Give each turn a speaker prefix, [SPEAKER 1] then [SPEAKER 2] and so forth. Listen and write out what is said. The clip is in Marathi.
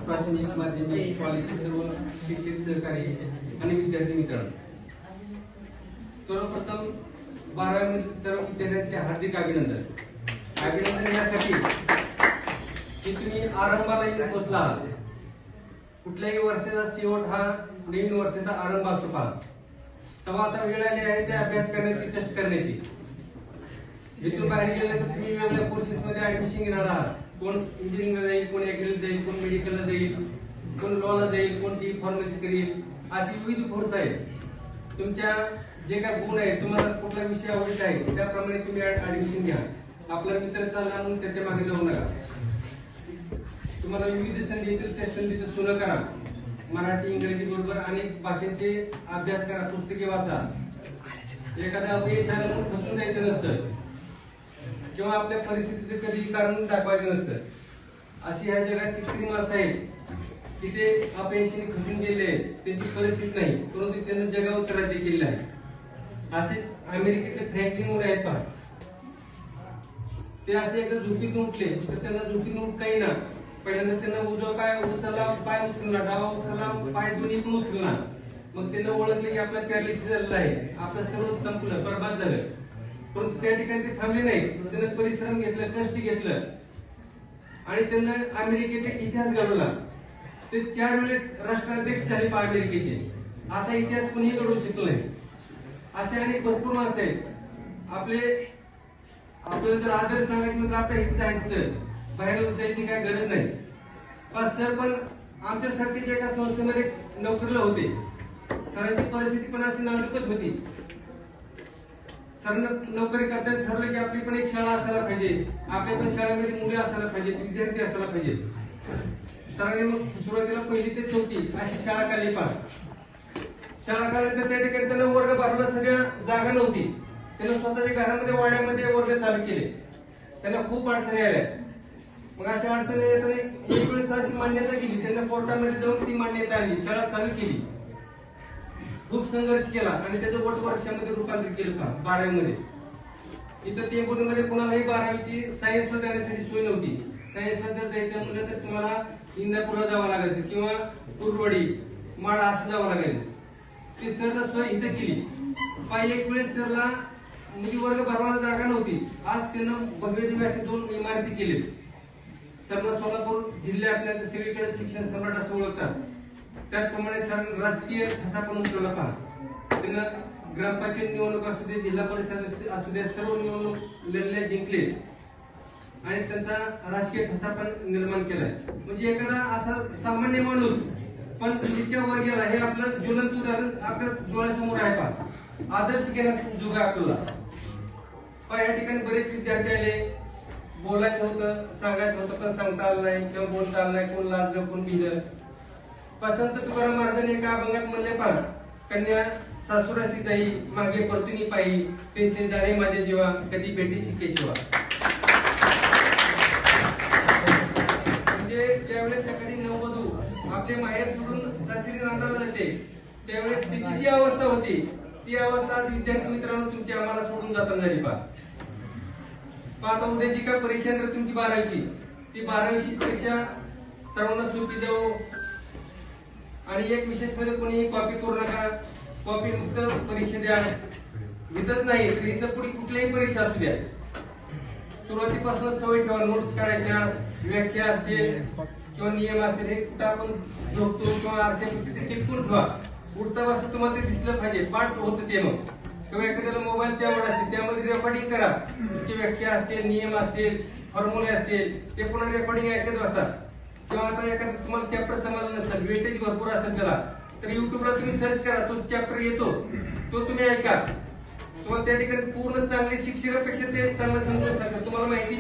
[SPEAKER 1] प्राथमिक माध्यमिक कॉलेजचे सर्व शिक्षक सहकारी आणि विद्यार्थी मित्रांनो, सर्वप्रथम 12वी मधील सर्व विद्यार्थ्यांचे हार्दिक अभिनंदन यासाठी की तुम्ही आरंभाला येऊन पोहोचला आहात। कुठल्याही वर्षाचा शेवट हा नवीन वर्षाचा आरंभ असतो पहा, तेव्हा आता वेळ आली आहे ते अभ्यास करण्याची, कष्ट करण्याची। इथून बाहेर गेल्यानंतर तुम्ही वेगवेगळ्या कोर्सेस मध्ये ऍडमिशन घेणार आहात। कोण इंजिनिअरिंगला जाईल, कोण ऍग्रीला जाईल, कोण मेडिकलला जाईल, कोण लॉला जाईल, कोण डी फार्मसी करेल, अशी विविध कोर्स आहेत। तुमच्या जे काय गुण आहेत, तुम्हाला कुठला विषय आवडत आहे त्याप्रमाणे तुम्ही ऍडमिशन घ्या। आपला मित्र चालला म्हणून त्याच्या मागे जाऊ नका। तुम्हाला विविध संधी येतील त्या संधीचं सोनं करा। मराठी इंग्रजी बरोबर अनेक भाषांचे अभ्यास करा, पुस्तके वाचा। एखाद्या अपयश आलं म्हणून खचून जायचं नसतं किंवा आपल्या परिस्थितीचं कधी कारण दाखवायचं नसतं। अशी ह्या जगात कितीतरी माणसं आहेत की ते अपयशाने खचून गेले, त्यांची परिस्थिती नाही परंतु त्यांना जगावर राज्य केलेलं आहे। असेच अमेरिकेतले फ्रँकलिन मुळे आहेत पहा, ते असे एकदा झोपीतून उठले तर त्यांना झोपीतून उठता येईना। पहिल्यांदा त्यांना उजवा पाय उचलला, पाय उचलला, डावा उचलला, पाय दोन्ही पण उचलला। मग त्यांना ओळखले की आपला पॅरालिसिस झालेला आहे, आपलं सर्व संपलं, बरबाद झालं। परंतु त्या ठिकाणी ते थांबले नाहीत, त्यांना परिश्रम घेतलं, कष्ट घेतलं आणि त्यांना अमेरिकेचा इतिहास घडवला। ते 4 वेळेस राष्ट्राध्यक्ष झाले पहा अमेरिकेचे। असा इतिहास कोणीही घडवू शकलो नाही। असे अनेक भरपूर माणसं आहेत। आपल्याला जर आदर सांगायचं म्हणजे आपल्या इथे जायचं, बाहेर जायची काय गरज नाही। सर पण आमच्यासारख्या एका संस्थेमध्ये नोकरीला होते। सरांची परिस्थिती पण अशी नाजूकच होती। सरांना नोकरी करताना ठरवलं की आपली पण एक शाळा असायला पाहिजे, आपल्या पण शाळेमध्ये मुले असायला पाहिजे, विद्यार्थी असायला पाहिजे। सरांनी मग सुरुवातीला 1ली ते 4थी अशी शाळा काढली पहा। शाळा काढल्यानंतर त्या ठिकाणी त्यांना वर्ग भरला सगळ्या जागा नव्हती। त्यांना स्वतःच्या घरामध्ये वाड्यामध्ये वर्ग चालू केले। त्यांना खूप अडचणी आल्या। मग अशा अडचणी येताना एक वेळेस अशी मान्यता केली, त्यांना कोर्टामध्ये जाऊन ती मान्यता आली, शाळा चालू केली। खूप संघर्ष केला आणि त्याचं वटवर्षामध्ये रूपांतर केलं का 12वी मध्ये। इथं टेंभुर्णीमध्ये कुणालाही 12वीची सायन्सला जाण्यासाठी सोय नव्हती। सायन्सला जर जायचं म्हणलं तर तुम्हाला इंदापूरला जावं लागायचं किंवा कुरवाडी, माळा असं जावं लागायचं। ती सरला सोय इथं केली। एक वेळेस सरला मुली वर्ग भरवायला जागा नव्हती। आज त्यानं भव्य दिव्य असे 2 इमारती केलेत। सरला सोलापूर जिल्ह्यातल्या सगळीकडे शिक्षण सम्राट असं ओळखतात। त्याचप्रमाणे सर राजकीय ठसा पण उचलला पहा। त्यांना ग्रामपंचायत निवडणूक असू दे, जिल्हा परिषद असू दे, सर्व निवडणूक लढल्या, जिंकले आणि त्यांचा राजकीय ठसा पण निर्माण केलाय। म्हणजे एखादा असा सामान्य माणूस पण जितक्या वर गेला हे आपलं ज्वलंत उदाहरण आपल्या डोळ्यासमोर आहे पहा। आदर्श घेण्याचा जुग आहे आपल्याला पहा। या ठिकाणी बरेच विद्यार्थी आले, बोलायचं होतं, सांगायचं होतं पण सांगता आलं नाही किंवा बोलता आलं नाही, कोण लाजलं, कोण भिलं। संत तुकाराम महाराजांनी एका अभंगात म्हणले पहा, कन्या सासुराशी जाई, मागे परतुनी पायी, ते जाणे माझे जीवा, कधी भेटी शिके शिवा। म्हणजे ज्यावेळेस एखादी नववधू आपले माहेर सोडून सासरी नांदायला जाते त्यावेळेस तिची जी अवस्था होती ती अवस्था आज विद्यार्थी मित्रांनो तुमची आम्हाला सोडून जाताना झाली पहा। आता उद्या जी काय परीक्षा आहे तुमची 12वीची, ती 12वीची परीक्षा सर्वांना सोपी जाऊ आणि एक विशेष म्हणजे कोणी कॉपी करू नका, कॉपी मुक्त परीक्षा द्या। इथंच नाही तर इथं पुढे कुठल्याही परीक्षा असू द्या, सुरुवातीपासूनच सवय ठेवा। नोट्स काढायच्या, व्याख्या असतील किंवा नियम असतील, हे कुठं आपण झोपतो किंवा आरशापाशी ते चिटकून ठेवा। उठता बसता तुम्हाला ते दिसलं पाहिजे, पाठ होतं ते। मग किंवा एखाद्याला मोबाईलची आवड असते त्यामध्ये रेकॉर्डिंग करा, तुमची व्याख्या असतील, नियम असतील, फॉर्म्युले असतील, ते पुन्हा रेकॉर्डिंग ऐकत बसा। किंवा आता एखादा तुम्हाला चॅप्टर समजला नसेल, वेटेज भरपूर असेल त्याला, तर युट्यूबला तुम्ही सर्च करा, तो चॅप्टर येतो तो तुम्ही ऐका। तुम्हाला त्या ठिकाणी पूर्ण चांगले शिक्षकापेक्षा ते चांगलं समजून सांगतात, तुम्हाला माहिती